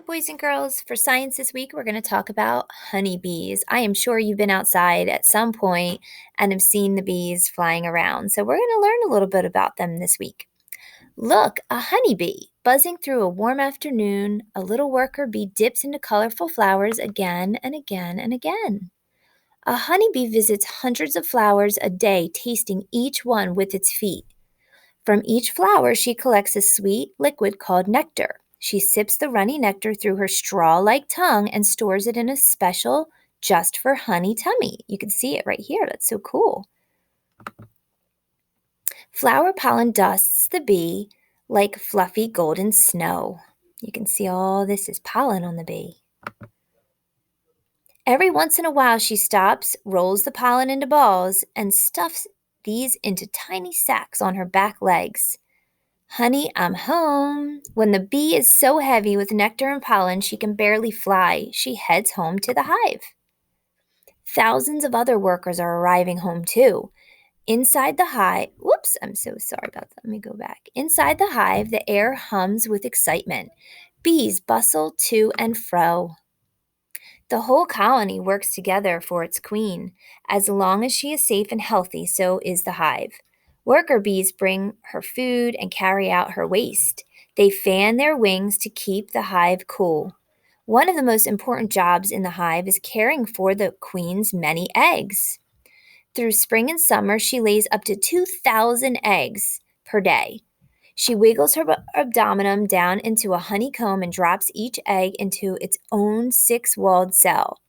boys and girls. For science this week, we're going to talk about honeybees. I am sure you've been outside at some point and have seen the bees flying around. So, we're going to learn a little bit about them this week. Look, a honeybee buzzing through a warm afternoon. A little worker bee dips into colorful flowers again and again and again. A honeybee visits hundreds of flowers a day, tasting each one with its feet. From each flower, she collects a sweet liquid called nectar. She sips the runny nectar through her straw-like tongue and stores it in a special just for honey tummy. You can see it right here. That's so cool. Flower pollen dusts the bee like fluffy golden snow. You can see all this is pollen on the bee. Every once in a while, she stops, rolls the pollen into balls, and stuffs these into tiny sacks on her back legs. Honey, I'm home. When the bee is so heavy with nectar and pollen she can barely fly, she heads home to the hive. Thousands of other workers are arriving home too. Inside the hive, whoops, I'm so sorry about that. Let me go back. Inside the hive, the air hums with excitement. Bees bustle to and fro. The whole colony works together for its queen. As long as she is safe and healthy, so is the hive. Worker bees bring her food and carry out her waste. They fan their wings to keep the hive cool. One of the most important jobs in the hive is caring for the queen's many eggs. Through spring and summer, she lays up to 2,000 eggs per day. She wiggles her abdomen down into a honeycomb and drops each egg into its own six-walled cell.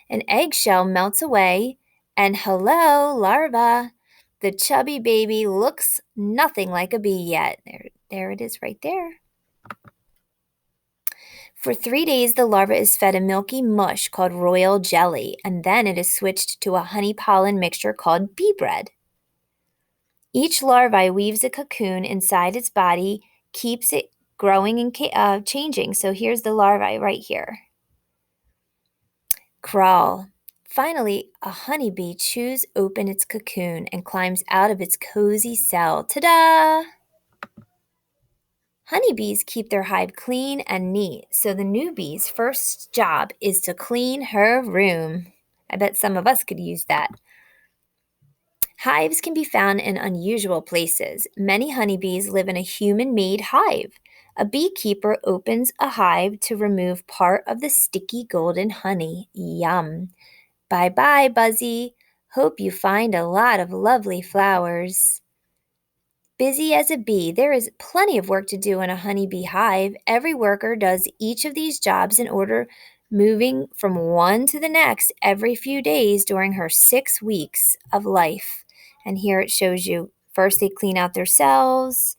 An eggshell melts away, and hello, larva. The chubby baby looks nothing like a bee yet. There it is right there. For 3 days, the larva is fed a milky mush called royal jelly, and then it is switched to a honey pollen mixture called bee bread. Each larvae weaves a cocoon inside its body, keeps it growing and changing. So here's the larvae right here. Crawl. Finally, a honeybee chews open its cocoon and climbs out of its cozy cell. Ta-da! Honeybees keep their hive clean and neat, so the new bee's first job is to clean her room. I bet some of us could use that. Hives can be found in unusual places. Many honeybees live in a human-made hive. A beekeeper opens a hive to remove part of the sticky golden honey. Yum. Bye-bye, Buzzy. Hope you find a lot of lovely flowers. Busy as a bee, there is plenty of work to do in a honeybee hive. Every worker does each of these jobs in order, moving from one to the next every few days during her 6 weeks of life. And here it shows you, first they clean out their cells.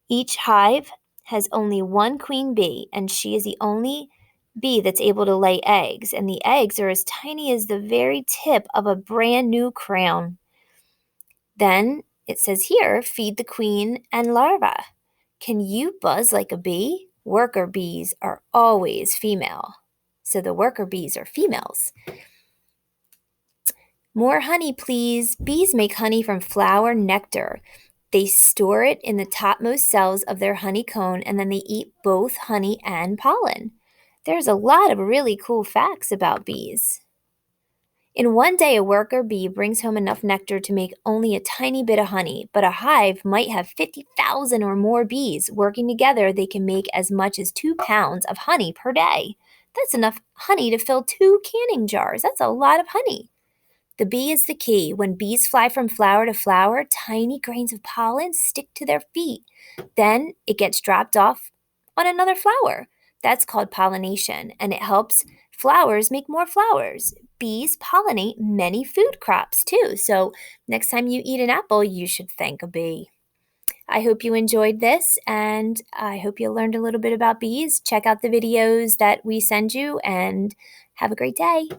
Each hive has only one queen bee, and she is the only bee that's able to lay eggs. And the eggs are as tiny as the very tip of a brand new crown. Then it says here, feed the queen and larva. Can you buzz like a bee? Worker bees are always female. So the worker bees are females. More honey, please. Bees make honey from flower nectar. They store it in the topmost cells of their honeycomb, and then they eat both honey and pollen. There's a lot of really cool facts about bees. In one day, a worker bee brings home enough nectar to make only a tiny bit of honey, but a hive might have 50,000 or more bees. Working together, they can make as much as 2 pounds of honey per day. That's enough honey to fill 2 canning jars. That's a lot of honey. The bee is the key. When bees fly from flower to flower, tiny grains of pollen stick to their feet. Then it gets dropped off on another flower. That's called pollination, and it helps flowers make more flowers. Bees pollinate many food crops too. So next time you eat an apple, you should thank a bee. I hope you enjoyed this, and I hope you learned a little bit about bees. Check out the videos that we send you, and have a great day.